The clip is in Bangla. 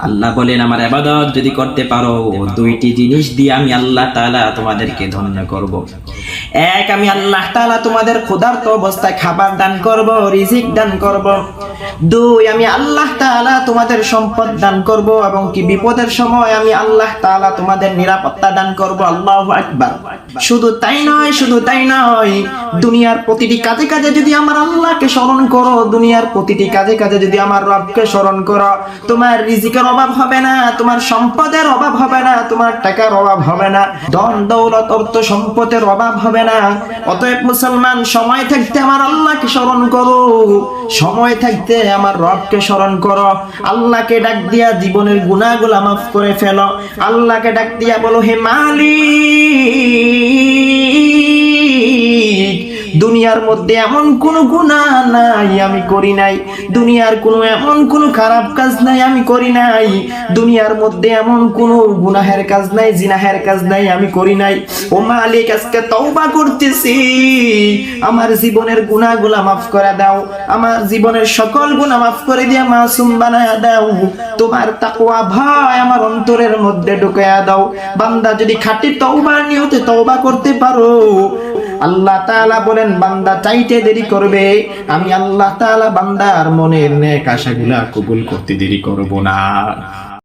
আল্লাহ বলেন আমার ইবাদত যদি করতে পারো দুইটি জিনিস দিয়ে আমি আল্লাহ তাআলা তোমাদেরকে ধন্য করব। এক, আমি আল্লাহ তাআলা তোমাদের ক্ষুধার্ত অবস্থায় খাবার দান করব, রিজিক দান করব। দুই, আমি আল্লাহ তাআলা তোমাদের সম্পদ দান করব এবং কি বিপদের সময় আমি আল্লাহ তাআলা তোমাদের নিরাপত্তা দান করব। আল্লাহু আকবার। শুধু তাই নয়, শুধু তাই নয়, দুনিয়ার প্রতিটি কাজে কাজে যদি আমার আল্লাহকে স্মরণ করো, দুনিয়ার প্রতিটি কাজে কাজে যদি আমার রবকে স্মরণ করো, তোমার রিজিকের অভাব হবে না, তোমার সম্পদের অভাব হবে না, তোমার টাকার অভাব হবে না, ধন দৌলত অর্থ সম্পদের অভাব হবে না। অতএব মুসলমান, সময় থাকতে আমার আল্লাহকে স্মরণ করো, সময় থাকতে আমার রবকে স্মরণ করো। আল্লাহকে ডাক দিয়া জীবনের গুনাহগুলো মাফ করে ফেলো। আল্লাহকে ডাক দিয়া বলো, হে মালিক, দুনিয়ার মধ্যে এমন কোন গুনাহ নাই আমি করি নাই, দুনিয়ার কোন এমন কোন খারাপ কাজ নাই আমি করি নাই, দুনিয়ার মধ্যে এমন কোন গুনাহের কাজ নাই, জিনাহের কাজ নাই আমি করি নাই। ও মালিক, আজকে তওবা করতেছি, আমার জীবনের গুনাহগুলো মাফ করে দাও, আমার জীবনের সকল গুনাহ মাফ করে দিয়া মাসুম বানায়া দাও। তোমার তাকওয়া ভয় আমার অন্তরের মধ্যে ঢুকায়া দাও। বান্দা যদি খাঁটি তওবার নিয়তে তওবা করতে পারো, আল্লাহ তাআলা বলেন বান্দা চাইতে দেরি করবে, আমি আল্লাহ তাআলা বান্দার মনের নেক আশাগুলা কবুল করতে দেরি করব না।